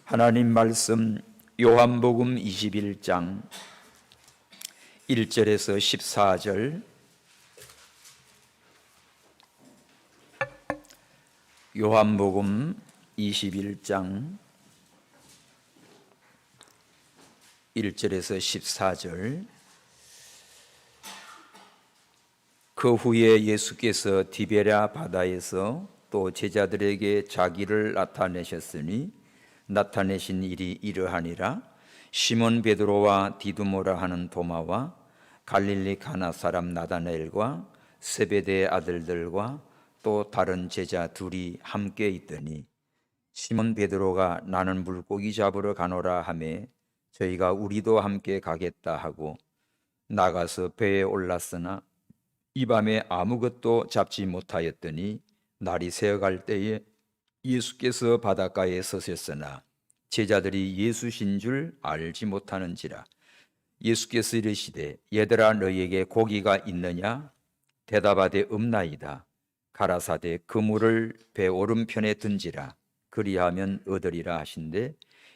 하나님 말씀 요한복음 21장 1절에서 14절, 요한복음 21장 1절에서 14절. 그 후에 예수께서 디베랴 바다에서 또 제자들에게 자기를 나타내셨으니 나타내신 일이 이러하니라. 시몬 베드로와 디두모라 하는 도마와 갈릴리 가나 사람 나다나엘과 세베대의 아들들과 또 다른 제자 둘이 함께 있더니 시몬 베드로가 나는 물고기 잡으러 가노라 하매 저희가 우리도 함께 가겠다 하고 나가서 배에 올랐으나 이 밤에 아무것도 잡지 못하였더니 날이 새어갈 때에 예수께서 바닷가에 서셨으나 제자들이 예수신 줄 알지 못하는지라. 예수께서 이르시되 얘들아 너희에게 고기가 있느냐? 대답하되 없나이다. 가라사대 그물을 배 오른편에 던지라. 그리하면 얻으리라 하신대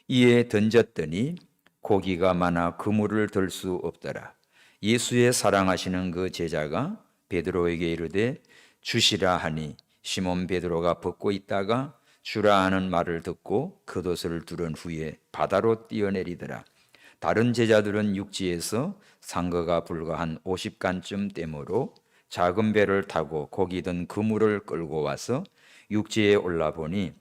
이에 던졌더니 고기가 많아 그물을 들 수 없더라. 예수의 사랑하시는 그 제자가 베드로에게 이르되 주시라 하니 시몬 베드로가 벗고 있다가 주라 하는 말을 듣고 겉옷을 두른 후에 바다로 뛰어내리더라. 다른 제자들은 육지에서 상거가 불과 한 50간쯤 되므로 작은 배를 타고 고기 든 그물을 끌고 와서 육지에 올라보니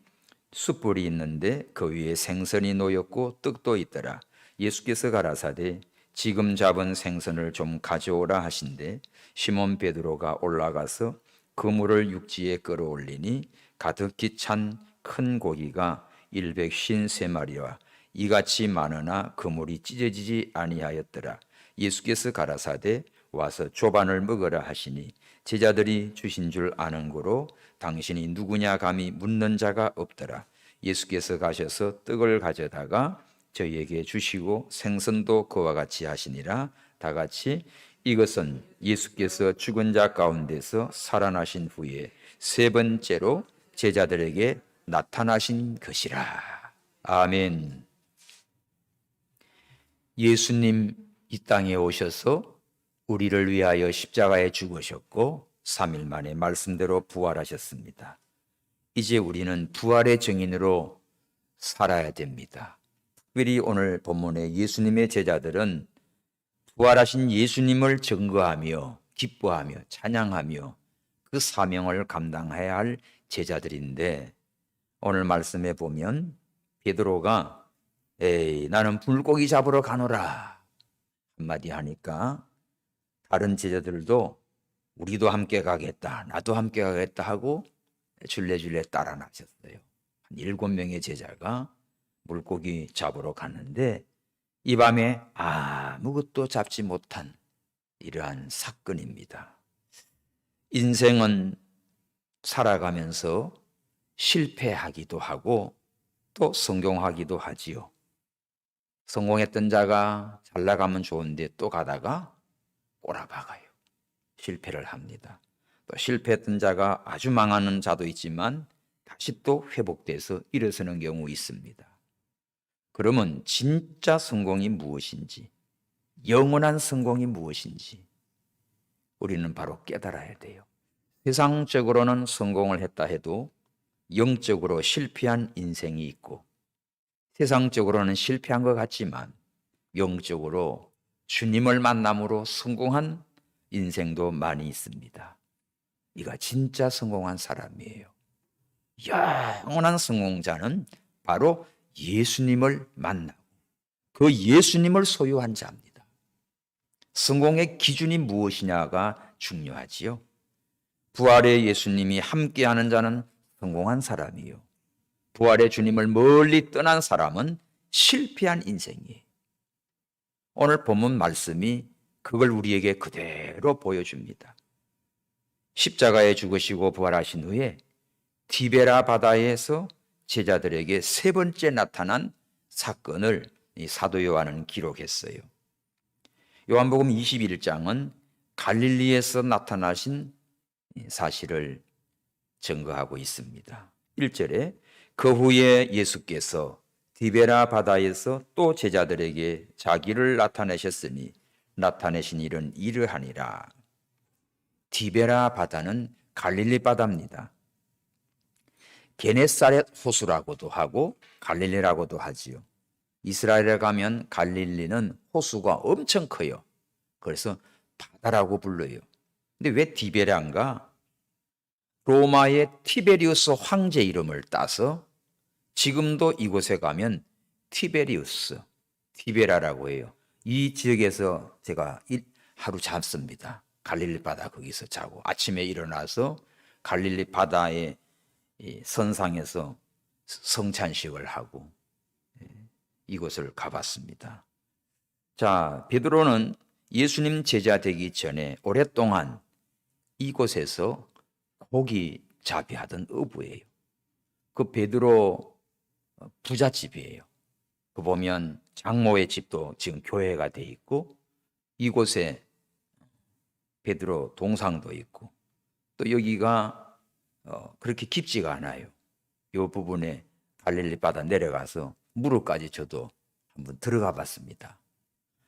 숯불이 있는데 그 위에 생선이 놓였고 떡도 있더라. 예수께서 가라사대 지금 잡은 생선을 좀 가져오라 하신대 시몬 베드로가 올라가서 그물을 육지에 끌어올리니 가득히 찬 큰 고기가 153마리와 이같이 많으나 그물이 찢어지지 아니하였더라. 예수께서 가라사대 와서 조반을 먹으라 하시니 제자들이 주신 줄 아는 고로 당신이 누구냐 감히 묻는 자가 없더라. 예수께서 가셔서 떡을 가져다가 저희에게 주시고 생선도 그와 같이 하시니라. 다 같이 이것은 예수께서 죽은 자 가운데서 살아나신 후에 세 번째로 제자들에게 나타나신 것이라. 아멘. 예수님 이 땅에 오셔서 우리를 위하여 십자가에 죽으셨고 3일 만에 말씀대로 부활하셨습니다. 이제 우리는 부활의 증인으로 살아야 됩니다. 특별히 오늘 본문의 예수님의 제자들은 부활하신 예수님을 증거하며 기뻐하며 찬양하며 그 사명을 감당해야 할 제자들인데 오늘 말씀에 보면 베드로가 나는 물고기 잡으러 가노라 한마디 하니까 다른 제자들도 우리도 함께 가겠다, 나도 함께 가겠다 하고 줄레줄레 따라 나섰어요. 한 7명의 제자가 물고기 잡으러 갔는데 이 밤에 아무것도 잡지 못한 이러한 사건입니다. 인생은 살아가면서 실패하기도 하고 또 성공하기도 하지요. 성공했던 자가 잘 나가면 좋은데 또 가다가 꼬라박아요. 실패를 합니다. 또 실패했던 자가 아주 망하는 자도 있지만 다시 또 회복돼서 일어서는 경우 있습니다. 그러면 진짜 성공이 무엇인지, 영원한 성공이 무엇인지 우리는 바로 깨달아야 돼요. 세상적으로는 성공을 했다 해도 영적으로 실패한 인생이 있고 세상적으로는 실패한 것 같지만 영적으로 주님을 만남으로 성공한 인생도 많이 있습니다. 이가 진짜 성공한 사람이에요. 영원한 성공자는 바로 예수님을 만나고 그 예수님을 소유한 자입니다. 성공의 기준이 무엇이냐가 중요하지요. 부활의 예수님이 함께하는 자는 성공한 사람이요. 부활의 주님을 멀리 떠난 사람은 실패한 인생이에요. 오늘 본문 말씀이 그걸 우리에게 그대로 보여줍니다. 십자가에 죽으시고 부활하신 후에 디베랴 바다에서 제자들에게 세 번째 나타난 사건을 이 사도 요한은 기록했어요. 요한복음 21장은 갈릴리에서 나타나신 사실을 증거하고 있습니다. 1절에 그 후에 예수께서 디베라 바다에서 또 제자들에게 자기를 나타내셨으니 나타내신 일은 이러하니라. 디베라 바다는 갈릴리 바다입니다. 게네사렛 호수라고도 하고 갈릴리라고도 하지요. 이스라엘에 가면 갈릴리는 호수가 엄청 커요. 그래서 바다라고 불러요. 근데 왜 디베라인가? 로마의 티베리우스 황제 이름을 따서 지금도 이곳에 가면 티베리우스, 티베라라고 해요. 이 지역에서 제가 하루 잡습니다. 갈릴리 바다 거기서 자고 아침에 일어나서 갈릴리 바다의 선상에서 성찬식을 하고 이곳을 가봤습니다. 자, 베드로는 예수님 제자 되기 전에 오랫동안 이곳에서 고기 잡이하던 어부예요. 그 베드로 부잣집이에요. 그 보면 장모의 집도 지금 교회가 돼 있고 이곳에 베드로 동상도 있고 또 여기가 그렇게 깊지가 않아요. 이 부분에 갈릴리 바다 내려가서 무릎까지 저도 한번 들어가 봤습니다.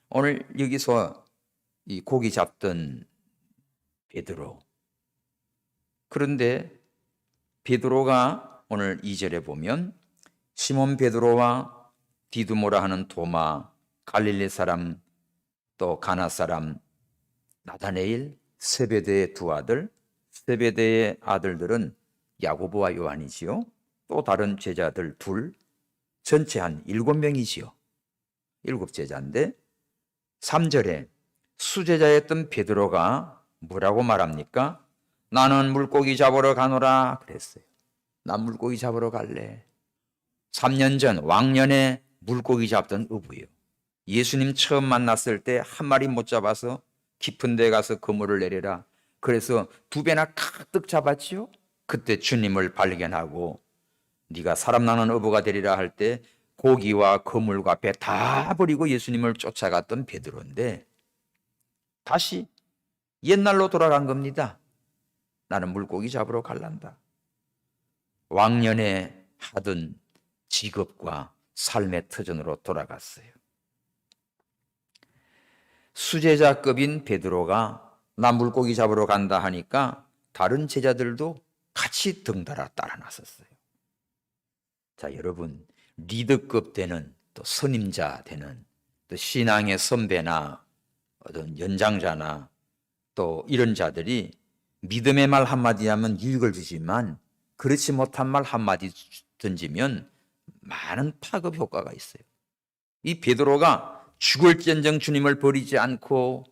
오늘 여기서 이 고기 잡던 베드로, 그런데 베드로가 오늘 2절에 보면 시몬 베드로와 디두모라 하는 도마, 갈릴리 사람, 또 가나 사람 나다네일, 세베대의 두 아들, 세베대의 아들들은 야고보와 요한이지요. 또 다른 제자들 둘, 전체 한 7명이지요. 7제자인데 3절에 수제자였던 베드로가 뭐라고 말합니까? 나는 물고기 잡으러 가노라 그랬어요. 난 물고기 잡으러 갈래. 3년 전 왕년에 물고기 잡던 어부예요. 예수님 처음 만났을 때 한 마리 못 잡아서 깊은 데 가서 그물을 내려라. 그래서 2배나 가득 잡았지요. 그때 주님을 발견하고 네가 사람 나는 어부가 되리라 할 때 고기와 그물과 배 다 버리고 예수님을 쫓아갔던 베드로인데 다시 옛날로 돌아간 겁니다. 나는 물고기 잡으러 갈란다. 왕년에 하던 직업과 삶의 터전으로 돌아갔어요. 수제자급인 베드로가 나 물고기 잡으러 간다 하니까 다른 제자들도 같이 덩달아 따라 나섰어요. 자, 여러분, 리더급 되는 또 선임자 되는 또 신앙의 선배나 어떤 연장자나 또 이런 자들이 믿음의 말 한마디 하면 유익을 주지만 그렇지 못한 말 한마디 던지면 많은 파급 효과가 있어요. 이 베드로가 죽을지언정 주님을 버리지 않고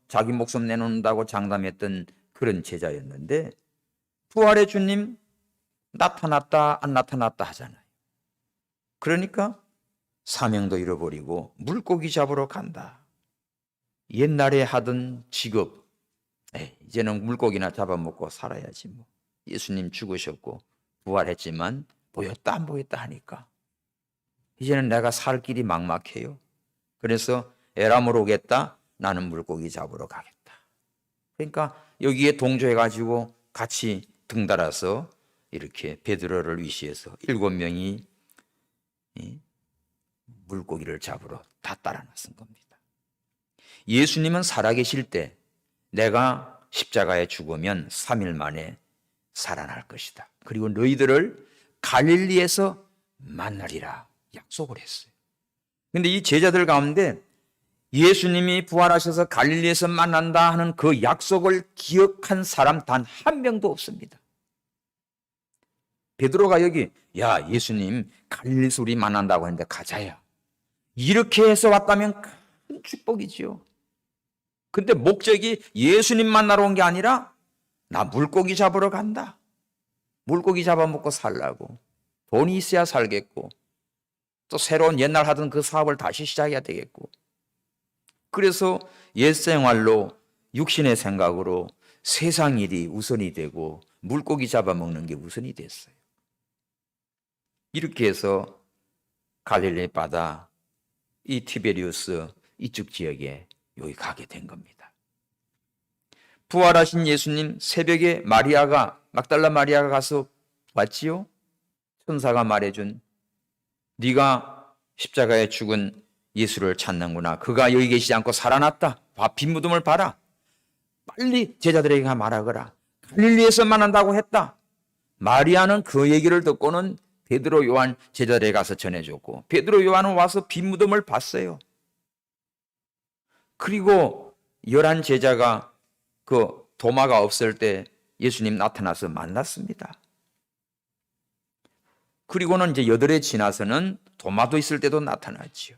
자기 목숨 내놓는다고 장담했던 그런 제자였는데 부활의 주님 나타났다 안 나타났다 하잖아요. 그러니까 사명도 잃어버리고 물고기 잡으러 간다. 옛날에 하던 직업, 이제는 물고기나 잡아먹고 살아야지 뭐. 예수님 죽으셨고 부활했지만 보였다 안 보였다 하니까 이제는 내가 살 길이 막막해요. 그래서 에람으로 오겠다. 나는 물고기 잡으러 가겠다. 그러니까 여기에 동조해가지고 같이 등달아서 이렇게 베드로를 위시해서 7명이 물고기를 잡으러 다 따라 나선 겁니다. 예수님은 살아계실 때 내가 십자가에 죽으면 3일 만에 살아날 것이다. 그리고 너희들을 갈릴리에서 만나리라 약속을 했어요. 그런데 이 제자들 가운데 예수님이 부활하셔서 갈릴리에서 만난다 하는 그 약속을 기억한 사람 단 한 명도 없습니다. 베드로가 여기 야 예수님 갈릴리에서 우리 만난다고 했는데 가자야. 이렇게 해서 왔다면 큰 축복이지요. 근데 목적이 예수님 만나러 온 게 아니라 나 물고기 잡으러 간다. 물고기 잡아먹고 살라고. 돈이 있어야 살겠고 또 새로운 옛날 하던 그 사업을 다시 시작해야 되겠고 그래서 옛생활로 육신의 생각으로 세상 일이 우선이 되고 물고기 잡아먹는 게 우선이 됐어요. 이렇게 해서 갈릴리 바다 이 티베리우스 이쪽 지역에 여기 가게 된 겁니다. 부활하신 예수님 새벽에 막달라 마리아가 가서 봤지요. 천사가 말해준 네가 십자가에 죽은 예수를 찾는구나. 그가 여기 계시지 않고 살아났다. 빈 무덤을 봐라. 빨리 제자들에게 말하거라. 갈릴리에서 만난다고 했다. 마리아는 그 얘기를 듣고는 베드로 요한 제자들에게 가서 전해줬고, 베드로 요한은 와서 빈 무덤을 봤어요. 그리고 11 제자가 그 도마가 없을 때 예수님 나타나서 만났습니다. 그리고는 이제 8해 지나서는 도마도 있을 때도 나타났지요.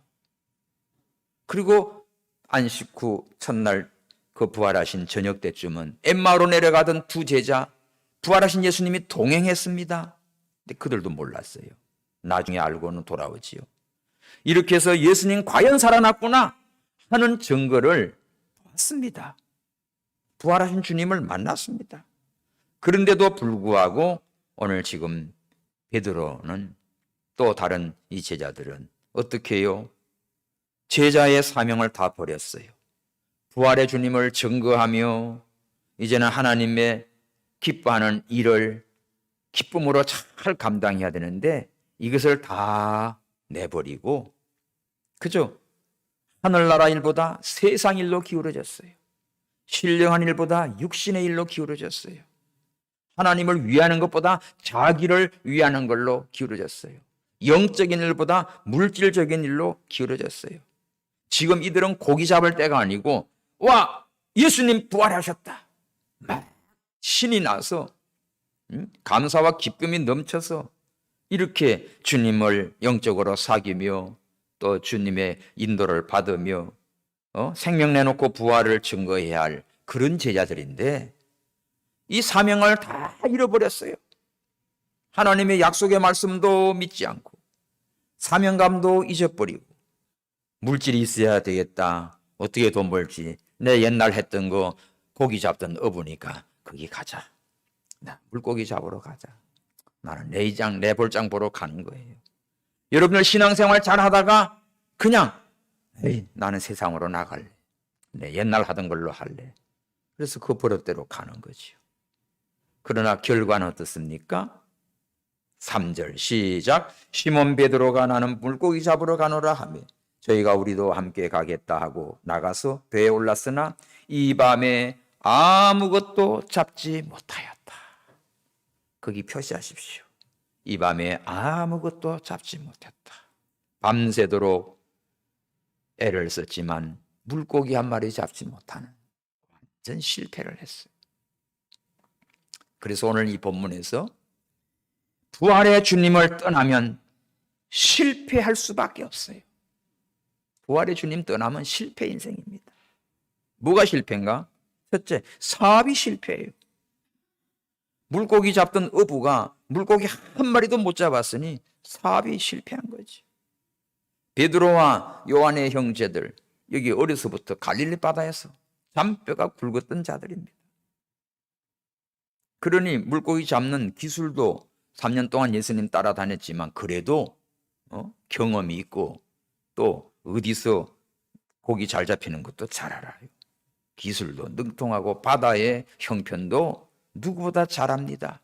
그리고 안식 후 첫날 그 부활하신 저녁 때쯤은 엠마오로 내려가던 2 제자, 부활하신 예수님이 동행했습니다. 근데 그들도 몰랐어요. 나중에 알고는 돌아오지요. 이렇게 해서 예수님 과연 살아났구나 하는 증거를 봤습니다. 부활하신 주님을 만났습니다. 그런데도 불구하고 오늘 지금 베드로는 또 다른 이 제자들은 어떻게 해요? 제자의 사명을 다 버렸어요. 부활의 주님을 증거하며 이제는 하나님의 기뻐하는 일을 기쁨으로 잘 감당해야 되는데 이것을 다 내버리고 그죠? 하늘나라 일보다 세상 일로 기울어졌어요. 신령한 일보다 육신의 일로 기울어졌어요. 하나님을 위하는 것보다 자기를 위하는 걸로 기울어졌어요. 영적인 일보다 물질적인 일로 기울어졌어요. 지금 이들은 고기 잡을 때가 아니고 와 예수님 부활하셨다. 막 신이 나서 감사와 기쁨이 넘쳐서 이렇게 주님을 영적으로 사귀며 또 주님의 인도를 받으며 생명 내놓고 부활을 증거해야 할 그런 제자들인데 이 사명을 다 잃어버렸어요. 하나님의 약속의 말씀도 믿지 않고 사명감도 잊어버리고 물질이 있어야 되겠다. 어떻게 돈 벌지? 내 옛날 했던 거 고기 잡던 어부니까 거기 가자. 나 물고기 잡으러 가자. 나는 내 볼장 보러 가는 거예요. 여러분들 신앙생활 잘 하다가 그냥 나는 세상으로 나갈래. 내 옛날 하던 걸로 할래. 그래서 그 버릇대로 가는 거지요. 그러나 결과는 어떻습니까? 3절 시작. 시몬 베드로가 나는 물고기 잡으러 가노라 하며 저희가 우리도 함께 가겠다 하고 나가서 배에 올랐으나 이 밤에 아무것도 잡지 못하였다. 거기 표시하십시오. 이 밤에 아무것도 잡지 못했다. 밤새도록 애를 썼지만 물고기 한 마리 잡지 못하는 완전 실패를 했어요. 그래서 오늘 이 본문에서 부활의 주님을 떠나면 실패할 수밖에 없어요. 부활의 주님 떠나면 실패 인생입니다. 뭐가 실패인가? 첫째, 사업이 실패예요. 물고기 잡던 어부가 물고기 한 마리도 못 잡았으니 사업이 실패한 거지. 베드로와 요한의 형제들, 여기 어려서부터 갈릴리 바다에서 잔뼈가 굵었던 자들입니다. 그러니 물고기 잡는 기술도 3년 동안 예수님 따라다녔지만 그래도 경험이 있고 또 어디서 고기 잘 잡히는 것도 잘 알아요. 기술도 능통하고 바다의 형편도 누구보다 잘합니다.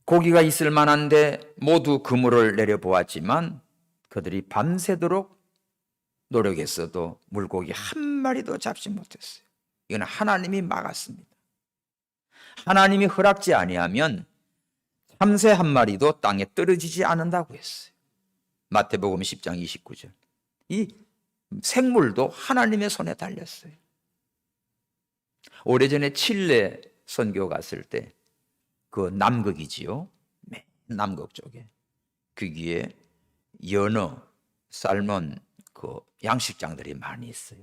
고기가 있을 만한데 모두 그물을 내려보았지만 그들이 밤새도록 노력했어도 물고기 한 마리도 잡지 못했어요. 이건 하나님이 막았습니다. 하나님이 허락지 아니하면 참새 한 마리도 땅에 떨어지지 않는다고 했어요. 마태복음 10장 29절. 이 생물도 하나님의 손에 달렸어요. 오래전에 칠레 선교 갔을 때 그 남극이지요. 맨 남극 쪽에 거기에 연어, 살몬 그 양식장들이 많이 있어요.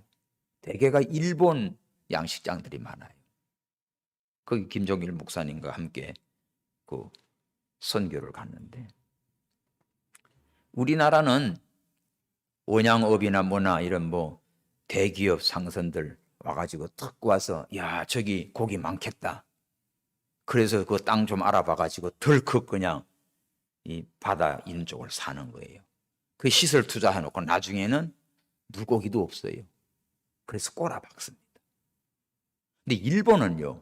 대개가 일본 양식장들이 많아요. 거기 김종일 목사님과 함께 그 선교를 갔는데 우리나라는 원양업이나 뭐나 이런 뭐 대기업 상선들 와가지고 탁 와서 야 저기 고기 많겠다. 그래서 그 땅 좀 알아봐가지고 덜컥 그냥 이 바다 있는 쪽을 사는 거예요. 그 시설 투자해놓고 나중에는 물고기도 없어요. 그래서 꼬라박습니다. 근데 일본은요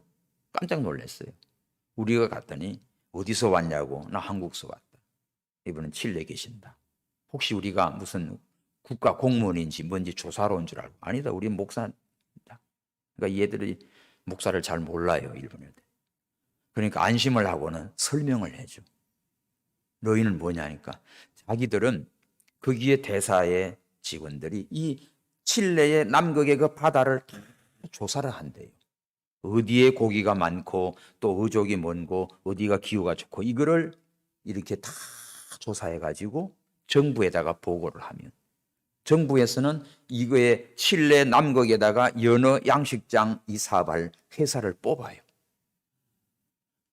깜짝 놀랐어요. 우리가 갔더니 어디서 왔냐고. 나 한국에서 왔다. 이분은 칠레에 계신다. 혹시 우리가 무슨 국가 공무원인지 뭔지 조사로 온 줄 알고. 아니다, 우리 목사다. 그러니까 얘들이 목사를 잘 몰라요, 일본 애들. 그러니까 안심을 하고는 설명을 해줘. 너희는 뭐냐니까. 자기들은 거기에 대사의 직원들이 이 칠레의 남극의 그 바다를 다 조사를 한대요. 어디에 고기가 많고 또 어족이 먼고 어디가 기후가 좋고 이거를 이렇게 다 조사해 가지고 정부에다가 보고를 하면 정부에서는 이거에 칠레 남극에다가 연어 양식장 이 사업할 회사를 뽑아요.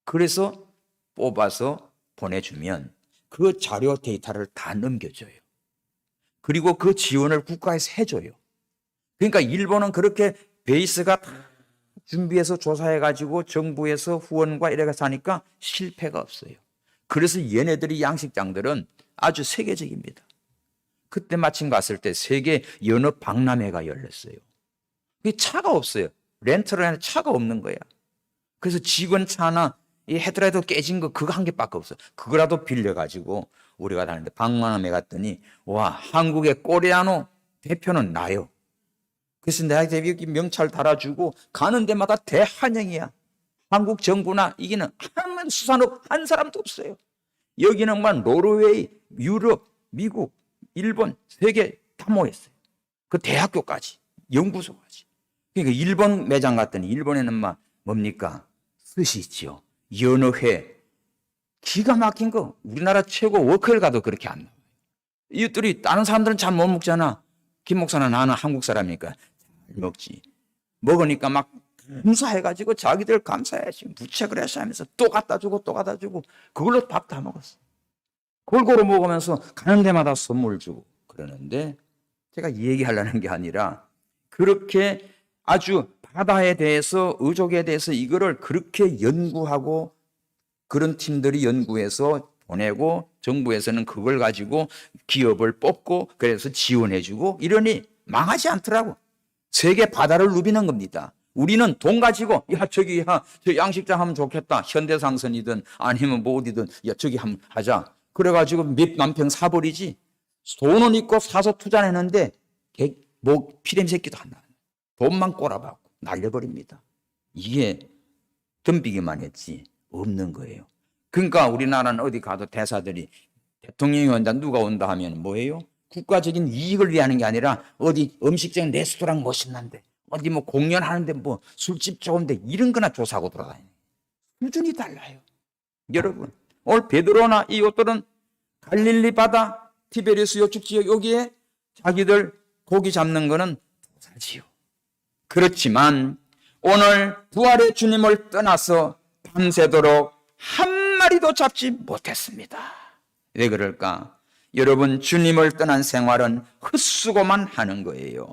그래서 뽑아서 보내주면 그 자료 데이터를 다 넘겨줘요. 그리고 그 지원을 국가에서 해줘요. 그러니까 일본은 그렇게 베이스가 다 준비해서 조사해가지고 정부에서 후원과 이래가서 하니까 실패가 없어요. 그래서 얘네들이 양식장들은 아주 세계적입니다. 그때 마침 갔을 때 세계 연어 박람회가 열렸어요. 차가 없어요. 렌트를 하는 차가 없는 거야. 그래서 직원 차나 이 헤드라이트 깨진 거 그거 한 개밖에 없어. 그거라도 빌려가지고 우리가 다니는데 박람회 갔더니 와, 한국의 코리아노 대표는 나요. 그래서 내가 여기 명찰 달아주고 가는 데마다 대환영이야. 한국 정부나 이기는 한 수산업 한 사람도 없어요. 여기는 막 노르웨이, 유럽, 미국, 일본, 세계 다 모였어요. 그 대학교까지, 연구소까지. 그러니까 일본 매장 갔더니 일본에는 막 뭡니까? 스시 있지요. 연어회. 기가 막힌 거. 우리나라 최고 워크를 가도 그렇게 안 나와요. 이것들이 다른 사람들은 잘 못 먹잖아. 김 목사는 나는 한국 사람이니까 잘 먹지. 먹으니까 막 감사해가지고 자기들 감사해야지. 무책을 해서 하면서 또 갖다 주고 또 갖다 주고 그걸로 밥 다 먹었어. 골고루 먹으면서 가는 데마다 선물 주고 그러는데 제가 얘기하려는 게 아니라 그렇게 아주 바다에 대해서 의족에 대해서 이거를 그렇게 연구하고 그런 팀들이 연구해서 보내고 정부에서는 그걸 가지고 기업을 뽑고 그래서 지원해주고 이러니 망하지 않더라고. 세계 바다를 누비는 겁니다. 우리는 돈 가지고 저 양식장 하면 좋겠다. 현대상선이든 아니면 뭐 어디든 저기 한번 하자. 그래가지고 몇만 평 사버리지. 돈은 있고 사서 투자했는데 뭐 피렘 새끼도 안 나. 돈만 꼬라박고 날려버립니다. 이게 덤비기만 했지 없는 거예요. 그러니까 우리나라는 어디 가도 대사들이 대통령이 온다 누가 온다 하면 뭐예요? 국가적인 이익을 위하는 게 아니라 어디 음식점 레스토랑 멋있는데 어디 뭐 공연하는데 뭐 술집 좋은데 이런 거나 조사하고 돌아다니는 수준이 달라요. 여러분 오늘 베드로나 이 옷들은 갈릴리 바다 티베리스 요축 지역 여기에 자기들 고기 잡는 거는 도사지요. 그렇지만 오늘 부활의 주님을 떠나서 밤새도록 한 마리도 잡지 못했습니다. 왜 그럴까? 여러분 주님을 떠난 생활은 헛수고만 하는 거예요.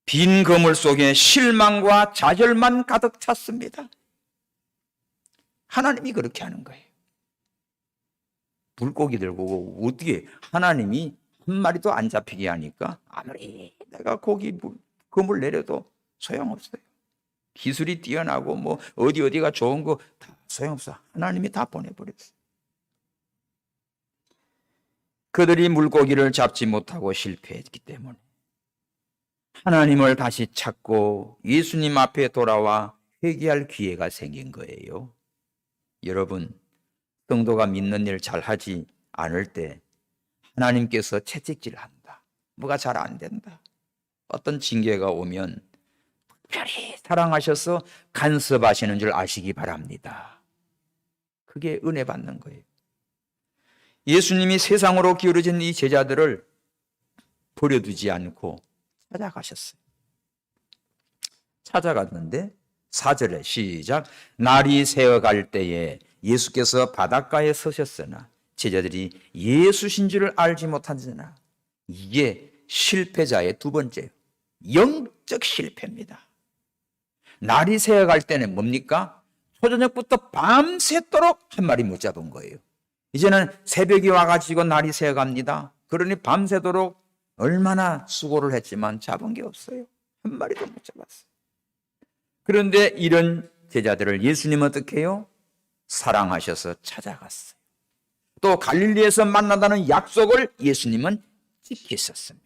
빈 그물 속에 실망과 좌절만 가득 찼습니다. 하나님이 그렇게 하는 거예요. 물고기들 보고 어떻게 하나님이 한 마리도 안 잡히게 하니까 아무리 내가 고기 그물 내려도 소용없어요. 기술이 뛰어나고 뭐 어디가 좋은 거 다 소용없어. 하나님이 다 보내버렸어요. 그들이 물고기를 잡지 못하고 실패했기 때문에 하나님을 다시 찾고 예수님 앞에 돌아와 회개할 기회가 생긴 거예요. 여러분, 성도가 믿는 일 잘하지 않을 때 하나님께서 채찍질한다. 뭐가 잘 안 된다. 어떤 징계가 오면 특별히 사랑하셔서 간섭하시는 줄 아시기 바랍니다. 그게 은혜 받는 거예요. 예수님이 세상으로 기울어진 이 제자들을 버려두지 않고 찾아가셨어요. 찾아갔는데 4절에 시작. 날이 새어갈 때에 예수께서 바닷가에 서셨으나 제자들이 예수신 줄을 알지 못하느라. 이게 실패자의 두 번째예요. 영적 실패입니다. 날이 새어갈 때는 뭡니까? 초저녁부터 밤새도록 한 마리 못 잡은 거예요. 이제는 새벽이 와가지고 날이 새어갑니다. 그러니 밤새도록 얼마나 수고를 했지만 잡은 게 없어요. 한 마리도 못 잡았어요. 그런데 이런 제자들을 예수님은 어떻게 해요? 사랑하셔서 찾아갔어요. 또 갈릴리에서 만난다는 약속을 예수님은 지키셨습니다.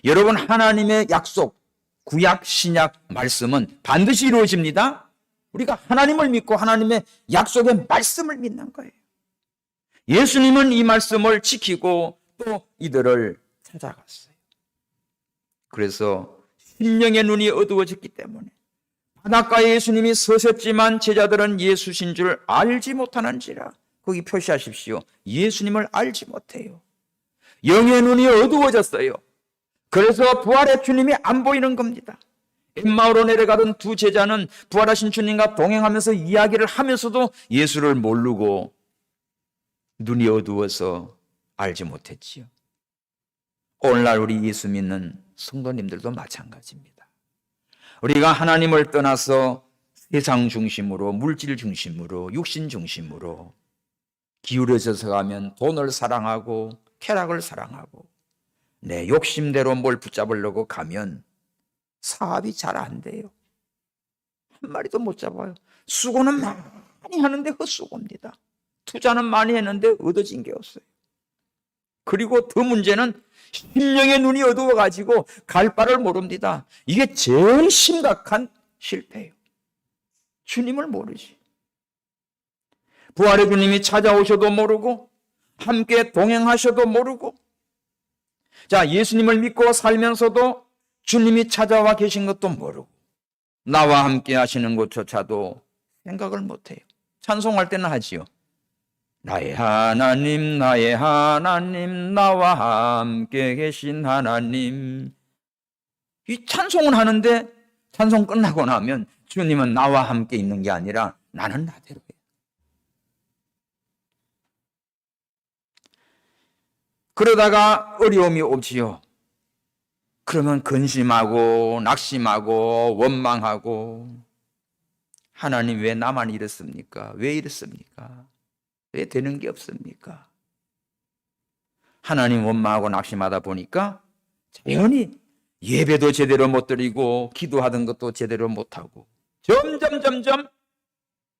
여러분, 하나님의 약속, 구약, 신약 말씀은 반드시 이루어집니다. 우리가 하나님을 믿고 하나님의 약속의 말씀을 믿는 거예요. 예수님은 이 말씀을 지키고 또 이들을 찾아갔어요. 그래서 심령의 눈이 어두워졌기 때문에 바닷가에 예수님이 서셨지만 제자들은 예수신 줄 알지 못하는지라. 거기 표시하십시오. 예수님을 알지 못해요. 영의 눈이 어두워졌어요. 그래서 부활의 주님이 안 보이는 겁니다. 엠마오로 내려가던 두 제자는 부활하신 주님과 동행하면서 이야기를 하면서도 예수를 모르고 눈이 어두워서 알지 못했지요. 오늘날 우리 예수 믿는 성도님들도 마찬가지입니다. 우리가 하나님을 떠나서 세상 중심으로, 물질 중심으로, 육신 중심으로 기울어져서 가면 돈을 사랑하고 쾌락을 사랑하고 내 욕심대로 뭘 붙잡으려고 가면 사업이 잘 안 돼요. 한 마리도 못 잡아요. 수고는 많이 하는데 헛수고입니다. 투자는 많이 했는데 얻어진 게 없어요. 그리고 더 문제는 심령의 눈이 어두워가지고 갈 바를 모릅니다. 이게 제일 심각한 실패예요. 주님을 모르지. 부활의 주님이 찾아오셔도 모르고 함께 동행하셔도 모르고, 자, 예수님을 믿고 살면서도 주님이 찾아와 계신 것도 모르고 나와 함께 하시는 것조차도 생각을 못해요. 찬송할 때는 하지요. 나의 하나님, 나의 하나님, 나와 함께 계신 하나님. 이 찬송은 하는데 찬송 끝나고 나면 주님은 나와 함께 있는 게 아니라 나는 나대로예요. 그러다가 어려움이 오지요. 그러면 근심하고 낙심하고 원망하고, 하나님 왜 나만 이렇습니까? 왜 이렇습니까? 왜 되는 게 없습니까? 하나님 원망하고 낙심하다 보니까 자연히 예배도 제대로 못 드리고 기도하던 것도 제대로 못하고 점점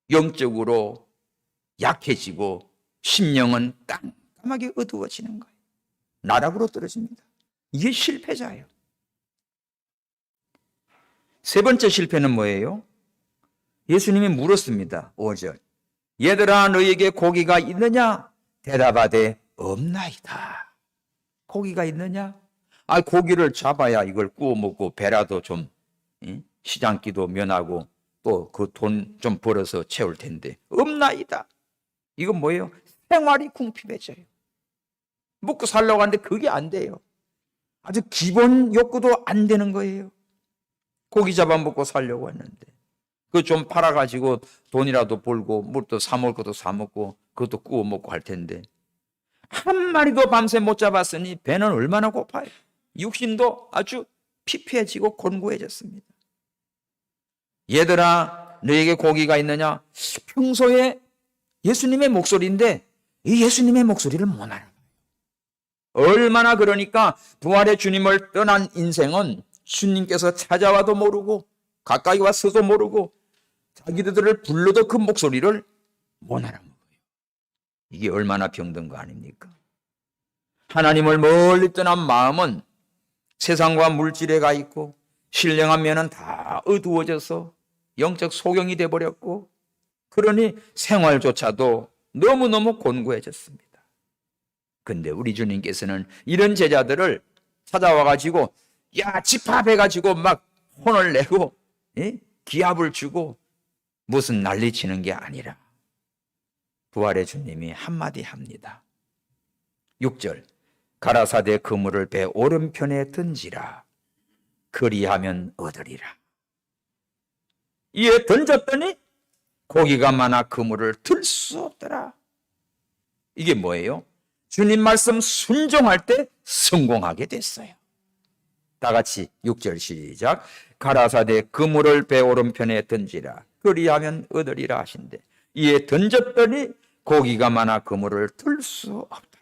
영적으로 약해지고 심령은 깜깜하게 어두워지는 거예요. 나락으로 떨어집니다. 이게 실패자예요. 세 번째 실패는 뭐예요? 예수님이 물었습니다. 5절. 얘들아, 너희에게 고기가 있느냐? 대답하되 없나이다. 고기가 있느냐? 고기를 잡아야 이걸 구워 먹고 배라도 좀 시장기도 면하고 또 그 돈 좀 벌어서 채울 텐데 없나이다. 이건 뭐예요? 생활이 궁핍해져요. 먹고 살려고 하는데 그게 안 돼요. 아주 기본 욕구도 안 되는 거예요. 고기 잡아먹고 살려고 했는데 그거 좀 팔아가지고 돈이라도 벌고 뭘 또 사 먹을 것도 사 먹고 그것도 구워 먹고 할 텐데 한 마리도 밤새 못 잡았으니 배는 얼마나 고파요. 육신도 아주 피폐해지고 곤고해졌습니다. 얘들아, 너에게 고기가 있느냐? 평소에 예수님의 목소리인데 이 예수님의 목소리를 못 알아요. 얼마나 그러니까 부활의 주님을 떠난 인생은 주님께서 찾아와도 모르고 가까이 와서도 모르고 자기들을 불러도 그 목소리를 못 알아먹어요. 이게 얼마나 병든 거 아닙니까? 하나님을 멀리 떠난 마음은 세상과 물질에 가 있고 신령한 면은 다 어두워져서 영적 소경이 돼버렸고, 그러니 생활조차도 너무너무 곤고해졌습니다. 근데 우리 주님께서는 이런 제자들을 찾아와가지고 집합해가지고 막 혼을 내고 기합을 주고 무슨 난리치는 게 아니라 부활의 주님이 한마디 합니다. 6절. 가라사대 그물을 배 오른편에 던지라. 그리하면 얻으리라. 이에 던졌더니 고기가 많아 그물을 들 수 없더라. 이게 뭐예요? 주님 말씀 순종할 때 성공하게 됐어요. 다 같이 6절 시작. 가라사대 그물을 배 오른편에 던지라. 그리하면 얻으리라 하신대. 이에 던졌더니 고기가 많아 그물을 들 수 없더라.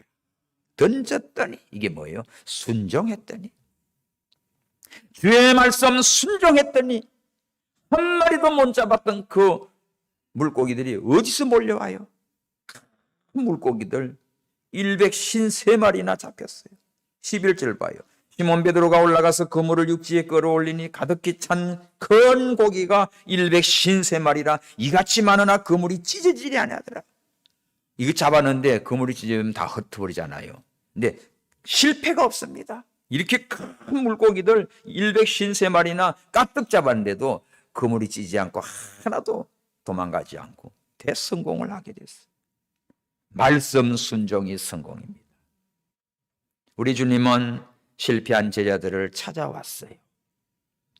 던졌더니 이게 뭐예요? 순종했더니, 주의 말씀 순종했더니 한 마리도 못 잡았던 그 물고기들이 어디서 몰려와요? 물고기들 153마리나 잡혔어요. 11절 봐요. 시몬 베드로가 올라가서 그물을 육지에 끌어올리니 가득히 찬 큰 고기가 153마리라 이같이 많으나 그물이 찢어지지 아니하더라. 이거 잡았는데 그물이 찢어지면 다 흩어버리잖아요. 근데 실패가 없습니다. 이렇게 큰 물고기들 153마리나 가득 잡았는데도 그물이 찢지 않고 하나도 도망가지 않고 대성공을 하게 됐어요. 말씀 순종이 성공입니다. 우리 주님은 실패한 제자들을 찾아왔어요.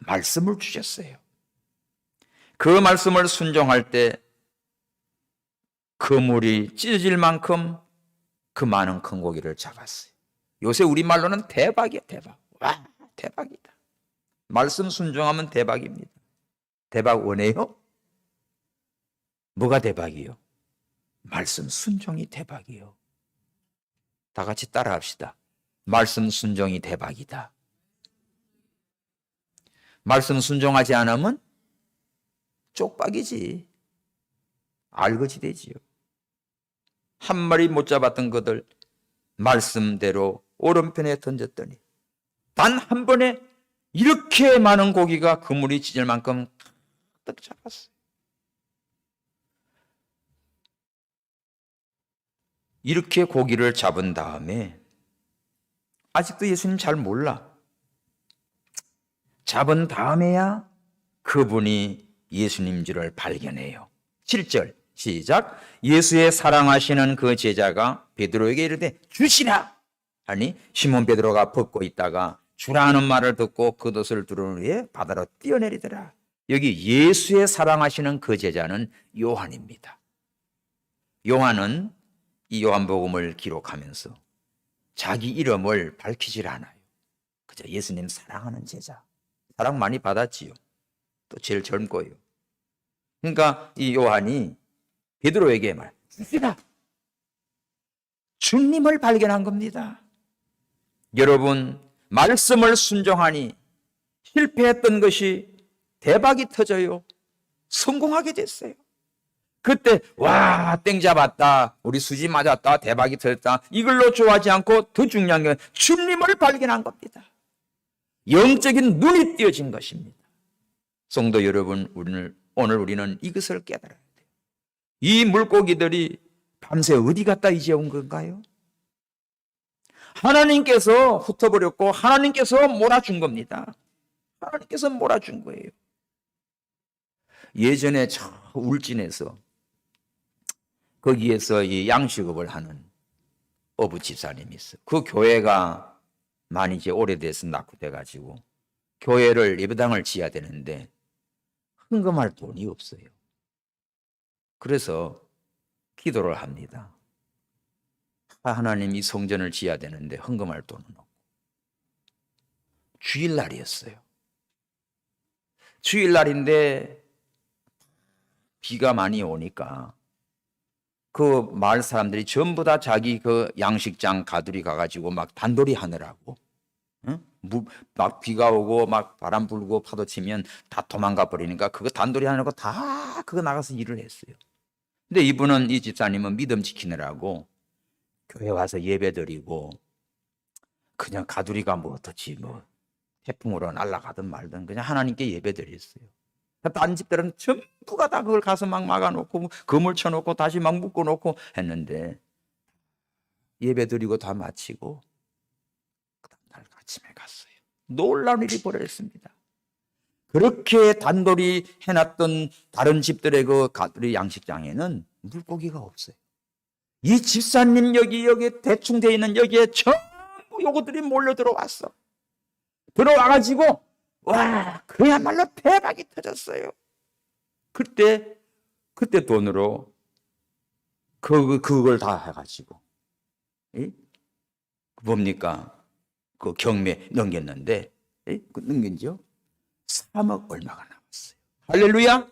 말씀을 주셨어요. 그 말씀을 순종할 때 그물이 찢어질 만큼 그 많은 큰 고기를 잡았어요. 요새 우리말로는 대박이야, 대박. 와, 대박이다. 말씀 순종하면 대박입니다. 대박 원해요? 뭐가 대박이요? 말씀 순종이 대박이요. 다 같이 따라합시다. 말씀 순종이 대박이다. 말씀 순종하지 않으면 쪽박이지. 알거지 되지요. 한 마리 못 잡았던 것들 말씀대로 오른편에 던졌더니 단 한 번에 이렇게 많은 고기가 그물이 찢을 만큼 가득 잡았어요. 이렇게 고기를 잡은 다음에 아직도 예수님 잘 몰라. 잡은 다음에야 그분이 예수님 줄을 발견해요. 7절 시작. 예수의 사랑하시는 그 제자가 베드로에게 이르되 주시라 하니 시몬 베드로가 벗고 있다가 주라는 말을 듣고 겉옷을 두른 후에 바다로 뛰어내리더라. 여기 예수의 사랑하시는 그 제자는 요한입니다. 요한은 이 요한복음을 기록하면서 자기 이름을 밝히질 않아요. 그저 예수님 사랑하는 제자. 사랑 많이 받았지요. 또 제일 젊고요. 그러니까 이 요한이 베드로에게 말, 주시라. 주님을 발견한 겁니다. 여러분, 말씀을 순종하니 실패했던 것이 대박이 터져요. 성공하게 됐어요. 그때 와, 땡 잡았다, 우리 수지 맞았다, 대박이 터졌다, 이걸로 좋아하지 않고 더 중요한 건 주님을 발견한 겁니다. 영적인 눈이 띄어진 것입니다. 성도 여러분, 오늘 우리는 이것을 깨달아야 돼요. 이 물고기들이 밤새 어디 갔다 이제 온 건가요? 하나님께서 흩어버렸고 하나님께서 몰아준 겁니다. 하나님께서 몰아준 거예요. 예전에 저 울진에서 거기에서 이 양식업을 하는 어부 집사님이 있어요. 그 교회가 많이 이제 오래돼서 낙후돼가지고 교회를 예배당을 지어야 되는데 헌금할 돈이 없어요. 그래서 기도를 합니다. 하나님, 이 성전을 지어야 되는데 헌금할 돈은 없고. 주일날이었어요. 주일날인데 비가 많이 오니까 그 마을 사람들이 전부 다 자기 그 양식장 가두리 가가지고 막 단돌이 하느라고, 응? 막 비가 오고 막 바람 불고 파도 치면 다 도망가 버리니까 그거 단돌이 하느라고 다 그거 나가서 일을 했어요. 근데 이분은, 이 집사님은 믿음 지키느라고 교회 와서 예배 드리고 그냥 가두리가 뭐 어떻지, 뭐 태풍으로 날아가든 말든 그냥 하나님께 예배 드렸어요. 딴 집들은 전부가 다 그걸 가서 막 막아놓고 그물 쳐놓고 다시 막 묶어놓고 했는데 예배 드리고 다 마치고 그 다음날 아침에 갔어요. 놀라운 일이 벌어졌습니다. 그렇게 단돌이 해놨던 다른 집들의 그 가두리 양식장에는 물고기가 없어요. 이 집사님 여기 대충 돼 있는 여기에 전부 요것들이 몰려 들어왔어. 들어와가지고 와, 그야말로 대박이 터졌어요. 그때 돈으로 그걸 다 해가지고, 뭡니까? 그 경매 넘겼는데, 그 넘긴지요? 3억 얼마가 남았어요. 할렐루야!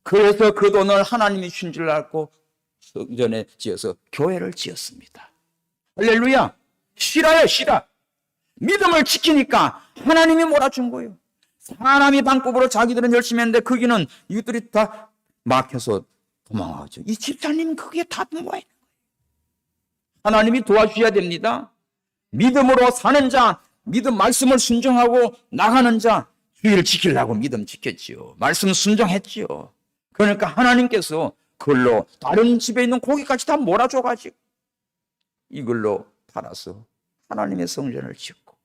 그래서 그 돈을 하나님이 준 줄 알고 성전에 지어서 교회를 지었습니다. 할렐루야! 실화야, 실화. 믿음을 지키니까 하나님이 몰아준 거예요. 사람이 방법으로 자기들은 열심히 했는데 거기는 이웃들이 다 막혀서 도망가죠. 이 집사님 그게 다 뭐예요? 하나님이 도와주셔야 됩니다. 믿음으로 사는 자, 믿음 말씀을 순종하고 나가는 자, 주의를 지키려고 믿음 지켰지요. 말씀 순종했지요. 그러니까 하나님께서 그걸로 다른 집에 있는 고기까지 다 몰아줘가지고 이걸로 팔아서 하나님의 성전을 짓고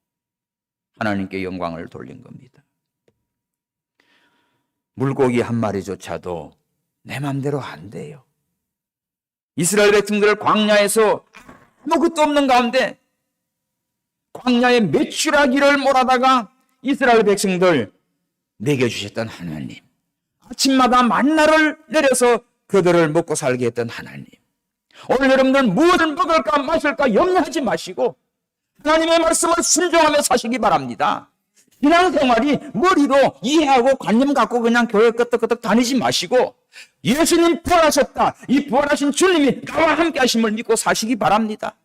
하나님께 영광을 돌린 겁니다. 물고기 한 마리조차도 내 맘대로 안 돼요. 이스라엘 백성들을 광야에서 아무것도 없는 가운데 광야에 메추라기를 몰아다가 이스라엘 백성들 먹여주셨던 하나님, 아침마다 만나를 내려서 그들을 먹고 살게 했던 하나님, 오늘 여러분들 무엇을 먹을까 마실까 염려하지 마시고 하나님의 말씀을 순종하며 사시기 바랍니다. 신앙생활이 머리로 이해하고 관념 갖고 그냥 교회 끄떡끄떡 다니지 마시고 예수님 부활하셨다, 이 부활하신 주님이 나와 함께 하심을 믿고 사시기 바랍니다.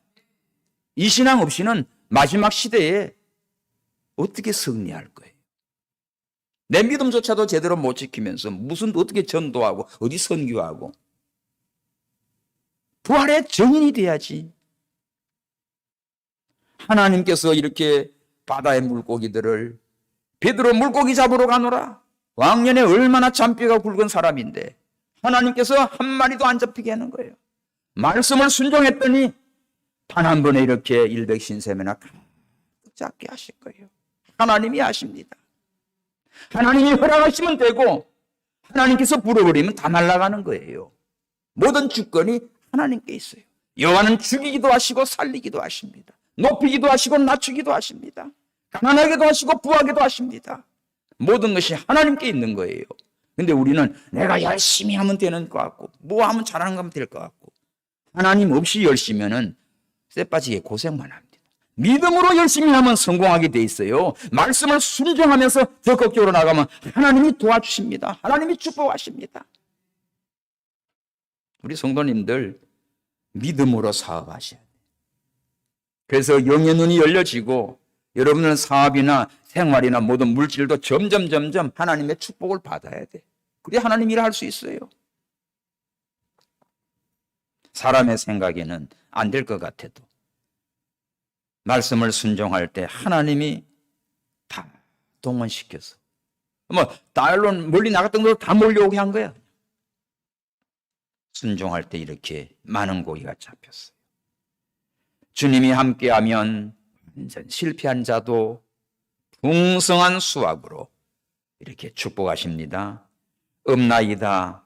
이 신앙 없이는 마지막 시대에 어떻게 승리할 거예요? 내 믿음조차도 제대로 못 지키면서 무슨 어떻게 전도하고 어디 선교하고 부활의 증인이 돼야지. 하나님께서 이렇게 바다의 물고기들을 베드로 물고기 잡으러 가노라. 왕년에 얼마나 잔뼈가 굵은 사람인데 하나님께서 한 마리도 안 잡히게 하는 거예요. 말씀을 순종했더니 단 한 번에 이렇게 일백신세매나 작게 하실 거예요. 하나님이 하십니다. 하나님이 허락하시면 되고 하나님께서 불어버리면 다 날아가는 거예요. 모든 주권이 하나님께 있어요. 여호와는 죽이기도 하시고 살리기도 하십니다. 높이기도 하시고 낮추기도 하십니다. 가난하게도 하시고 부하게도 하십니다. 모든 것이 하나님께 있는 거예요. 근데 우리는 내가 열심히 하면 되는 것 같고 뭐 하면 잘하는 거면 될 것 같고 하나님 없이 열심히 하면 쇠 빠지게 고생만 합니다. 믿음으로 열심히 하면 성공하게 돼 있어요. 말씀을 순종하면서 적극적으로 나가면 하나님이 도와주십니다. 하나님이 축복하십니다. 우리 성도님들 믿음으로 사업하셔야 돼요. 그래서 영의 눈이 열려지고 여러분은 사업이나 생활이나 모든 물질도 점점 하나님의 축복을 받아야 돼. 그래야 하나님 일을 할 수 있어요. 사람의 생각에는 안 될 것 같아도 말씀을 순종할 때 하나님이 다 동원시켜서 달로 멀리 나갔던 걸 다 몰려오게 한 거야. 순종할 때 이렇게 많은 고기가 잡혔어요. 주님이 함께하면 완전 실패한 자도 풍성한 수확으로 이렇게 축복하십니다. 없나이다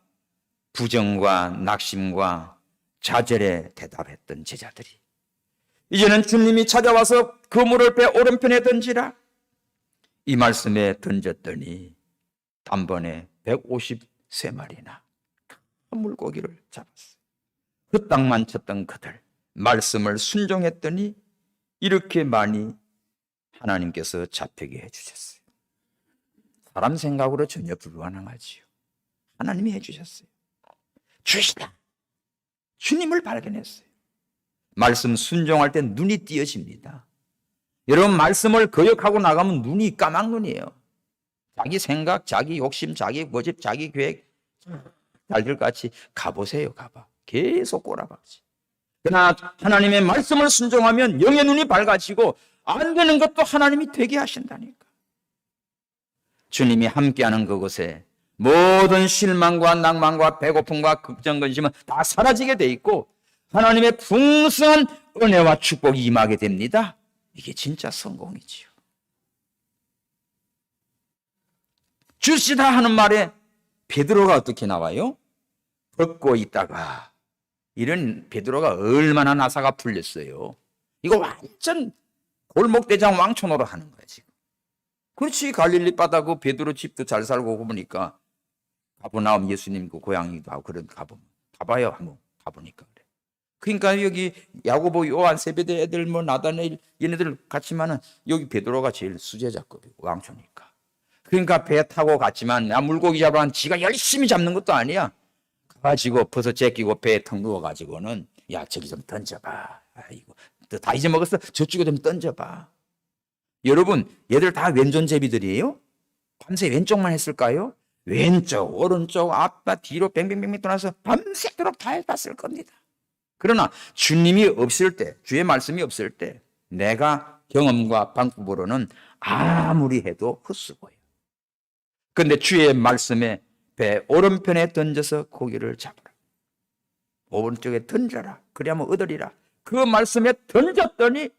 부정과 낙심과 좌절에 대답했던 제자들이 이제는 주님이 찾아와서 그물을 배 오른편에 던지라 이 말씀에 던졌더니 단번에 153마리나 물고기를 잡았어요. 그 땅만 쳤던 그들 말씀을 순종했더니 이렇게 많이 하나님께서 잡히게 해주셨어요. 사람 생각으로 전혀 불가능하지요. 하나님이 해주셨어요. 주시다. 주님을 발견했어요. 말씀 순종할 때 눈이 띄어집니다. 여러분 말씀을 거역하고 나가면 눈이 까막눈이에요. 자기 생각, 자기 욕심, 자기 고집, 자기 계획 잘들 같이 가보세요. 가봐. 계속 꼬라박지. 그러나 하나님의 말씀을 순종하면 영의 눈이 밝아지고 안 되는 것도 하나님이 되게 하신다니까. 주님이 함께하는 그곳에 모든 실망과 낭만과 배고픔과 걱정, 근심은 다 사라지게 돼 있고 하나님의 풍성한 은혜와 축복이 임하게 됩니다. 이게 진짜 성공이지요. 주시다 하는 말에 베드로가 어떻게 나와요? 벗고 있다가 이런 베드로가 얼마나 나사가 풀렸어요. 이거 완전 골목대장 왕초노로 하는 거야 지금. 그렇지 갈릴리 바다 그 베드로 집도 잘 살고 보니까 가버나움 예수님 그 고향이기도 하고 그런 가봐요 한번 가보니까 그래. 그러니까 여기 야고보 요한 세베대 애들 뭐 나다네일 얘네들 같지만은 여기 베드로가 제일 수제자급이고 왕초니까. 그러니까 배 타고 갔지만 나 물고기 잡으러 지가 열심히 잡는 것도 아니야. 가지고 버섯 제끼고 배에 턱 누워가지고는 야 저기 좀 던져봐. 아이고 너 다 잊어먹었어? 저쪽에 좀 던져봐. 여러분 얘들 다 왼손잡이들이에요? 밤새 왼쪽만 했을까요? 왼쪽, 오른쪽, 앞과 뒤로 뱅뱅뱅뱅 돌아서 밤새도록 다 해봤을 겁니다. 그러나 주님이 없을 때, 주의 말씀이 없을 때 내가 경험과 방법으로는 아무리 해도 헛수고예요. 그런데 주의 말씀에 배 오른편에 던져서 고기를 잡으라. 오른쪽에 던져라. 그래야만 얻으리라. 그 말씀에 던졌더니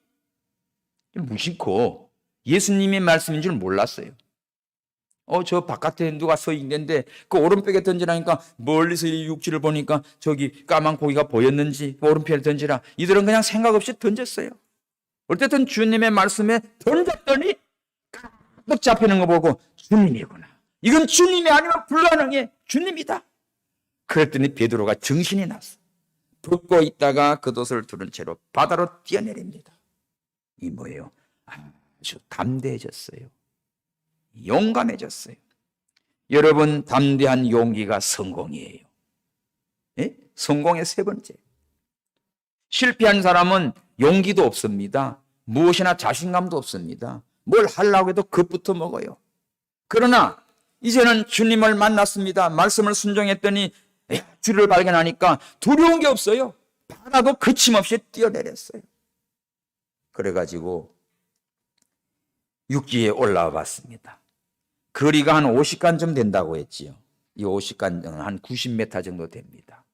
무심코 예수님의 말씀인 줄 몰랐어요. 저 바깥에 누가 서 있는데 그 오른쪽에 던지라니까 멀리서 이 육지를 보니까 저기 까만 고기가 보였는지 오른편에 던지라. 이들은 그냥 생각 없이 던졌어요. 어쨌든 주님의 말씀에 던졌더니 딱 잡히는 거 보고 주님이구나. 이건 주님이 아니면 불가능해. 주님이다. 그랬더니 베드로가 정신이 났어. 붙고 있다가 겉옷을 두른 채로 바다로 뛰어내립니다. 이 뭐예요? 아주 담대해졌어요. 용감해졌어요. 여러분, 담대한 용기가 성공이에요. 예? 성공의 세 번째. 실패한 사람은 용기도 없습니다. 무엇이나 자신감도 없습니다. 뭘 하려고 해도 겁부터 먹어요. 그러나 이제는 주님을 만났습니다. 말씀을 순종했더니 주를 발견하니까 두려운 게 없어요. 바다도 거침없이 뛰어내렸어요. 그래가지고 육지에 올라와 봤습니다. 거리가 한 50간 된다고 했지요. 이 50간은 한 90m 정도 됩니다.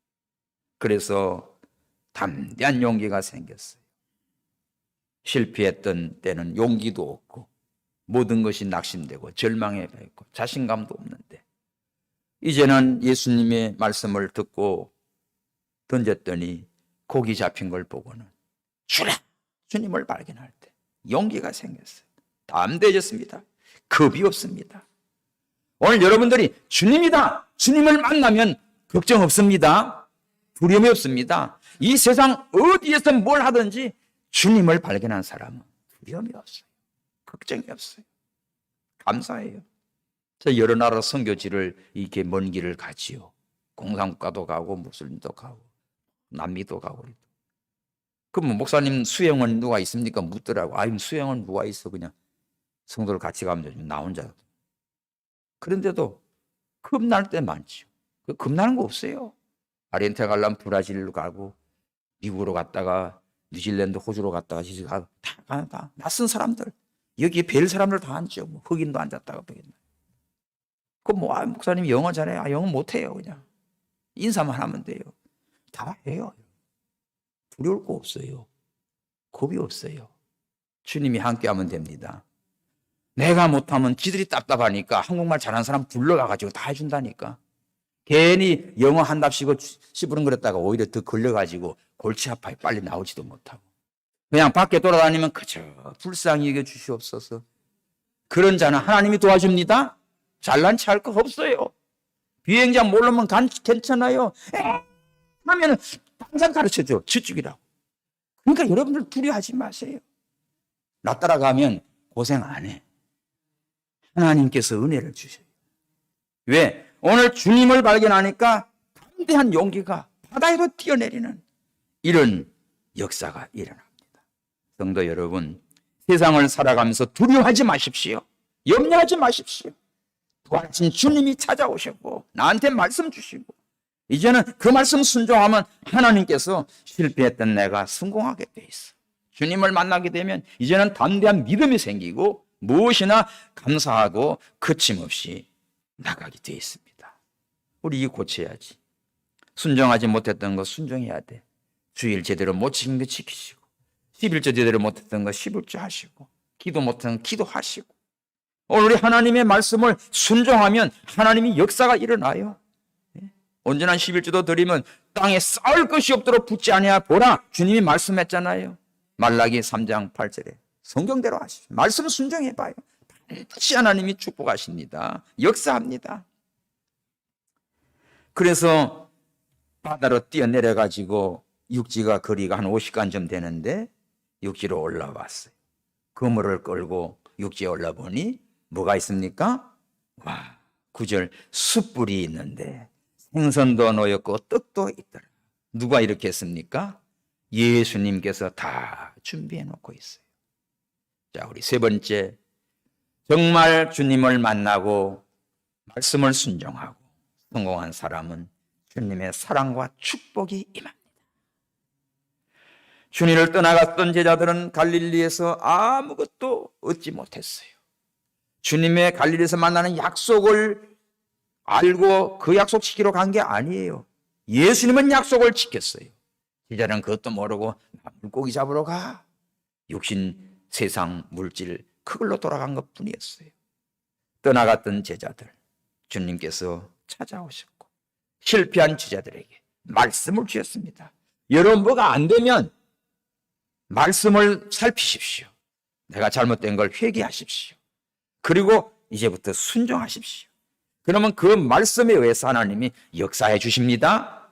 그래서 담대한 용기가 생겼어요. 실패했던 때는 용기도 없고 모든 것이 낙심되고 절망에 있고 자신감도 없는데 이제는 예수님의 말씀을 듣고 던졌더니 고기 잡힌 걸 보고는 주라! 주님을 발견할 때 용기가 생겼어요. 담대해졌습니다. 겁이 없습니다. 오늘 여러분들이 주님이다! 주님을 만나면 걱정 없습니다. 두려움이 없습니다. 이 세상 어디에서 뭘 하든지 주님을 발견한 사람은 두려움이 없어요. 걱정이 없어요. 감사해요. 저 여러 나라 선교지를 이렇게 먼 길을 가지요. 공산국가도 가고 무슬림도 가고 남미도 가고. 그럼 목사님 수영은 누가 있습니까? 묻더라고. 수영은 누가 있어? 그냥 성도를 같이 가면 되죠. 나 혼자. 그런데도 겁날 때 많죠. 겁나는 거 없어요. 아르헨티나 가려면 브라질로 가고 미국으로 갔다가 뉴질랜드, 호주로 갔다가 다 낯선 사람들. 여기에 별 사람들 다 앉죠. 뭐 흑인도 앉았다가 보겠네. 목사님 영어 잘해. 영어 못해요. 그냥 인사만 하면 돼요. 다 해요. 두려울 거 없어요. 겁이 없어요. 주님이 함께하면 됩니다. 내가 못하면 지들이 답답하니까 한국말 잘하는 사람 불러가가지고 다 해준다니까. 괜히 영어 한답시고 시부렁거렸다가 오히려 더 걸려가지고 골치 아파요. 빨리 나오지도 못하고. 그냥 밖에 돌아다니면 그저 불쌍히 여겨 주시옵소서. 그런 자는 하나님이 도와줍니다. 잘난 체 할 거 없어요. 비행자 모르면 괜찮아요. 하면은 항상 가르쳐줘. 저쪽이라고. 그러니까 여러분들 두려워하지 마세요. 나 따라가면 고생 안 해. 하나님께서 은혜를 주셔요. 왜? 오늘 주님을 발견하니까 담대한 용기가 바다에도 뛰어내리는 이런 역사가 일어납니다. 성도 여러분, 세상을 살아가면서 두려워하지 마십시오. 염려하지 마십시오. 부활하신 주님이 찾아오셨고 나한테 말씀 주시고 이제는 그 말씀 순종하면 하나님께서 실패했던 내가 성공하게 돼 있어. 주님을 만나게 되면 이제는 담대한 믿음이 생기고 무엇이나 감사하고 거침없이 나가게 돼 있습니다. 우리 이거 고쳐야지. 순종하지 못했던 거 순종해야 돼. 주일 제대로 못 지킨 거 지키시고 11조 제대로 못했던 거 11조 하시고 기도 못한 거 기도하시고 오늘 우리 하나님의 말씀을 순종하면 하나님이 역사가 일어나요. 온전한 11조도 드리면 땅에 쌓을 것이 없도록 붙지 아니하 보라. 주님이 말씀했잖아요. 말라기 3장 8절에 성경대로 하시죠. 말씀 순종해봐요. 반드시 하나님이 축복하십니다. 역사합니다. 그래서 바다로 뛰어내려가지고 육지가 거리가 한 50간 좀 되는데 육지로 올라왔어요. 그물을 끌고 육지에 올라보니 뭐가 있습니까? 9절 숯불이 있는데 생선도 놓였고 떡도 있더라. 누가 이렇게 했습니까? 예수님께서 다 준비해 놓고 있어요. 자, 우리 세 번째, 정말 주님을 만나고 말씀을 순종하고 성공한 사람은 주님의 사랑과 축복이 임합니다. 주님을 떠나갔던 제자들은 갈릴리에서 아무것도 얻지 못했어요. 주님의 갈릴리에서 만나는 약속을 알고 그 약속 지키러 간 게 아니에요. 예수님은 약속을 지켰어요. 제자는 그것도 모르고 물고기 잡으러 가. 육신, 세상, 물질 그걸로 돌아간 것뿐이었어요. 떠나갔던 제자들, 주님께서 찾아오셨고 실패한 제자들에게 말씀을 주셨습니다. 여러분 뭐가 안 되면 말씀을 살피십시오. 내가 잘못된 걸 회개하십시오. 그리고 이제부터 순종하십시오. 그러면 그 말씀에 의해서 하나님이 역사해 주십니다.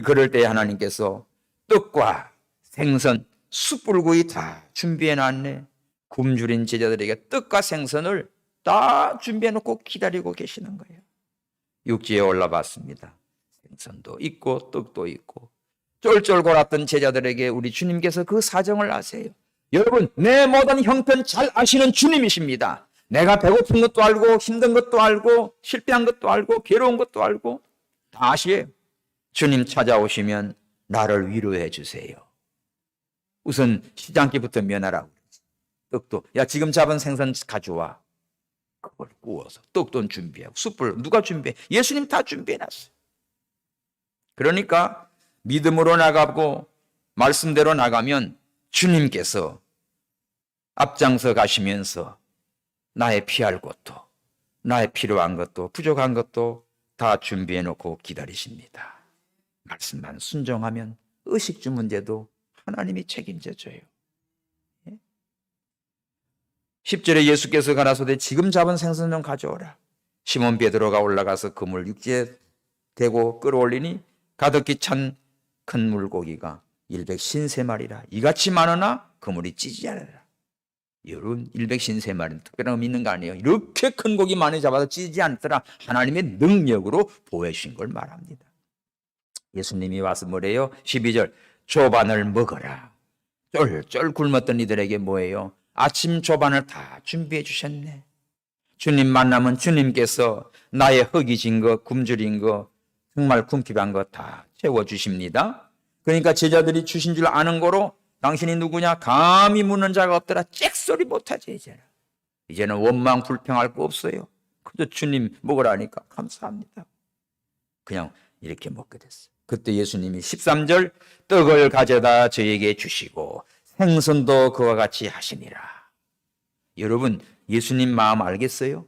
그럴 때 하나님께서 떡과 생선, 숯불구이 다 준비해 놨네. 굶주린 제자들에게 떡과 생선을 다 준비해 놓고 기다리고 계시는 거예요. 육지에 올라봤습니다. 생선도 있고 떡도 있고 쫄쫄골았던 제자들에게 우리 주님께서 그 사정을 아세요. 여러분, 내 모든 형편 잘 아시는 주님이십니다. 내가 배고픈 것도 알고 힘든 것도 알고 실패한 것도 알고 괴로운 것도 알고 다 아시에요. 주님 찾아오시면 나를 위로해 주세요. 우선 시장기부터 면하라고. 떡도 야 지금 잡은 생선 가져와. 그걸 구워서 떡도 준비하고 숯불 누가 준비해? 예수님 다 준비해놨어요. 그러니까 믿음으로 나가고 말씀대로 나가면 주님께서 앞장서 가시면서 나의 피할 것도 나의 필요한 것도 부족한 것도 다 준비해 놓고 기다리십니다. 말씀만 순종하면 의식주 문제도 하나님이 책임져 줘요. 10절에 예수께서 가라사대 지금 잡은 생선 좀 가져오라. 시몬 베드로가 올라가서 그물 육지에 대고 끌어올리니 가득히 찬 큰 물고기가 153마리라. 이같이 많으나 그물이 찌지 않으라. 여러분 153마리는 특별한 의미 있는 거 아니에요. 이렇게 큰 고기 많이 잡아도 찌지 않더라. 하나님의 능력으로 보여주신 걸 말합니다. 예수님이 와서 뭐래요? 12절 조반을 먹어라. 쫄쫄 굶었던 이들에게 뭐예요? 아침 조반을 다 준비해 주셨네. 주님 만나면 주님께서 나의 허기진 거, 굶주린 거, 정말 궁핍한 거 다 채워주십니다. 그러니까 제자들이 주신 줄 아는 거로 당신이 누구냐? 감히 묻는 자가 없더라. 짹소리 못하지 이제는 원망 불평할 거 없어요. 그저 주님 먹으라니까 감사합니다. 그냥 이렇게 먹게 됐어요. 그때 예수님이 13절 떡을 가져다 저에게 주시고 생선도 그와 같이 하시니라. 여러분 예수님 마음 알겠어요?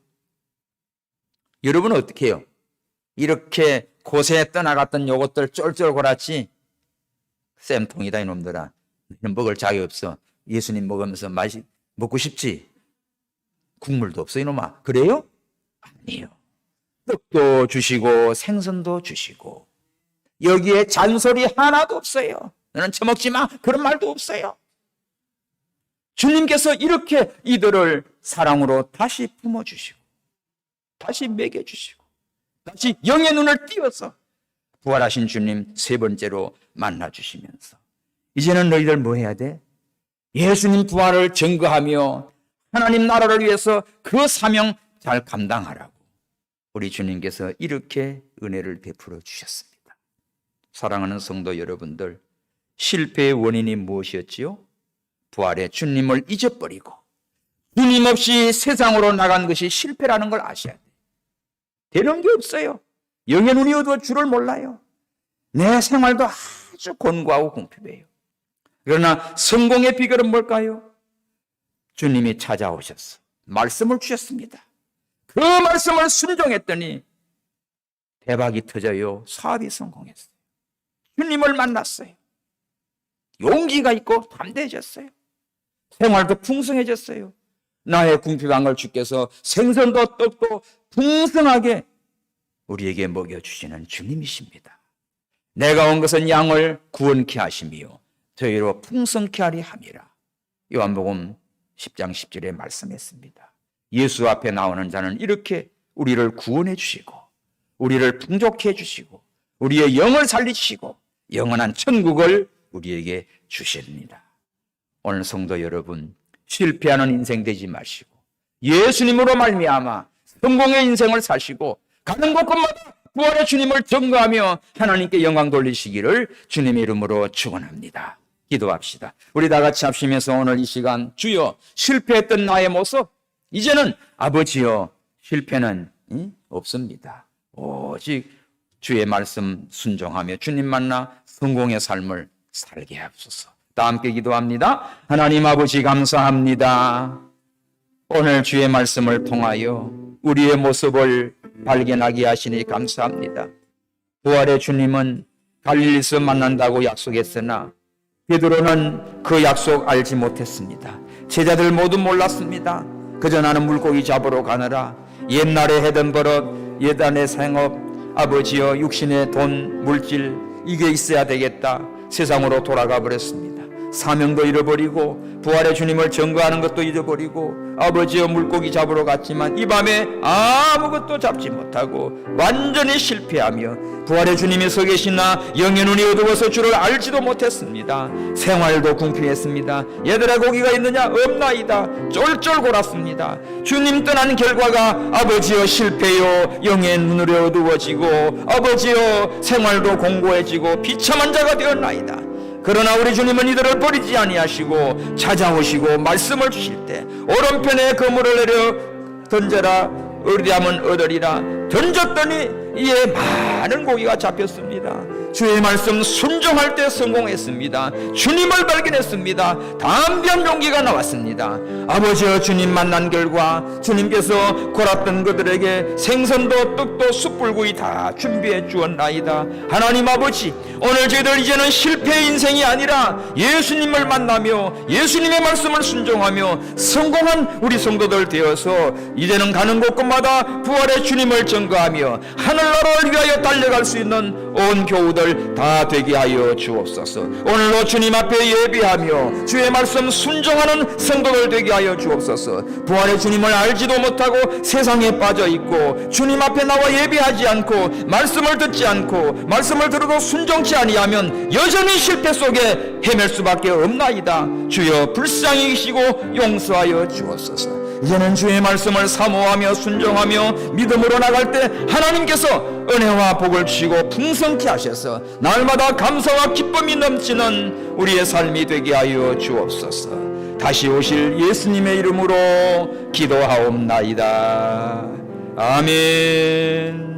여러분 어떻게 해요? 이렇게 고세에 떠나갔던 요것들 쫄쫄골았지 쌤통이다 이놈들아. 너는 먹을 자격 없어. 예수님 먹으면서 먹고 싶지? 국물도 없어 이놈아. 그래요? 아니에요. 떡도 주시고 생선도 주시고 여기에 잔소리 하나도 없어요. 너는 처먹지 마. 그런 말도 없어요. 주님께서 이렇게 이들을 사랑으로 다시 품어주시고 다시 먹여주시고 다시 영의 눈을 띄워서 부활하신 주님 세 번째로 만나주시면서 이제는 너희들 뭐 해야 돼? 예수님 부활을 증거하며 하나님 나라를 위해서 그 사명 잘 감당하라고 우리 주님께서 이렇게 은혜를 베풀어 주셨습니다. 사랑하는 성도 여러분들, 실패의 원인이 무엇이었지요? 부활의 주님을 잊어버리고 주님 없이 세상으로 나간 것이 실패라는 걸 아셔야 돼요. 되는 게 없어요. 영의 눈이 어두워 주를 몰라요. 내 생활도 아주 곤고하고 궁핍해요. 그러나 성공의 비결은 뭘까요? 주님이 찾아오셔서 말씀을 주셨습니다. 그 말씀을 순종했더니 대박이 터져요. 사업이 성공했어요. 주님을 만났어요. 용기가 있고 담대해졌어요. 생활도 풍성해졌어요. 나의 궁핍한 걸 주께서 생선도 떡도 풍성하게 우리에게 먹여주시는 주님이십니다. 내가 온 것은 양을 구원케 하시며 저희로 풍성케 하리 함이라. 요한복음 10장 10절에 말씀했습니다. 예수 앞에 나오는 자는 이렇게 우리를 구원해 주시고 우리를 풍족해 주시고 우리의 영을 살리시고 영원한 천국을 우리에게 주십니다. 오늘 성도 여러분, 실패하는 인생 되지 마시고 예수님으로 말미암아 성공의 인생을 사시고 가는 곳곳마다 부활의 주님을 증거하며 하나님께 영광 돌리시기를 주님의 이름으로 축원합니다. 기도합시다. 우리 다 같이 합심해서 오늘 이 시간, 주여 실패했던 나의 모습 이제는 아버지여 실패는 없습니다. 오직 주의 말씀 순종하며 주님 만나 성공의 삶을 살게 하옵소서. 다 함께 기도합니다. 하나님 아버지 감사합니다. 오늘 주의 말씀을 통하여 우리의 모습을 발견하게 하시니 감사합니다. 부활의 주님은 갈릴리에서 만난다고 약속했으나 베드로는 그 약속 알지 못했습니다. 제자들 모두 몰랐습니다. 그저 나는 물고기 잡으러 가느라 옛날에 해던 버릇, 예단의 생업, 아버지여 육신의 돈, 물질 이게 있어야 되겠다. 세상으로 돌아가 버렸습니다. 사명도 잃어버리고 부활의 주님을 증거하는 것도 잃어버리고 아버지여 물고기 잡으러 갔지만 이 밤에 아무것도 잡지 못하고 완전히 실패하며 부활의 주님이 서 계시나 영의 눈이 어두워서 주를 알지도 못했습니다. 생활도 궁핍했습니다. 얘들아 고기가 있느냐? 없나이다. 쫄쫄 골았습니다. 주님 떠난 결과가 아버지여 실패요 영의 눈으로 어두워지고 아버지여 생활도 공고해지고 비참한 자가 되었나이다. 그러나 우리 주님은 이들을 버리지 아니하시고 찾아오시고 말씀을 주실 때 오른편에 그물을 내려 던져라 의리하면 얻으리라 던졌더니 이에 많은 고기가 잡혔습니다. 주의 말씀 순종할 때 성공했습니다. 주님을 발견했습니다. 담대한 용기가 나왔습니다. 아버지여 주님 만난 결과 주님께서 골았던 그들에게 생선도 떡도 숯불구이 다 준비해 주었나이다. 하나님 아버지 오늘 저희들 이제는 실패의 인생이 아니라 예수님을 만나며 예수님의 말씀을 순종하며 성공한 우리 성도들 되어서 이제는 가는 곳곳마다 부활의 주님을 증거하며 하늘나라를 위하여 달려갈 수 있는 온 교우들 다 되게 하여 주옵소서. 오늘도 주님 앞에 예비하며 주의 말씀 순종하는 성도들 되게 하여 주옵소서. 부활의 주님을 알지도 못하고 세상에 빠져있고 주님 앞에 나와 예비하지 않고 말씀을 듣지 않고 말씀을 들어도 순종치 아니하면 여전히 실패 속에 헤맬 수밖에 없나이다. 주여 불쌍히 계시고 용서하여 주옵소서. 이제는 주의 말씀을 사모하며 순종하며 믿음으로 나갈 때 하나님께서 은혜와 복을 주시고 풍성케 하셔서 날마다 감사와 기쁨이 넘치는 우리의 삶이 되게 하여 주옵소서. 다시 오실 예수님의 이름으로 기도하옵나이다. 아멘.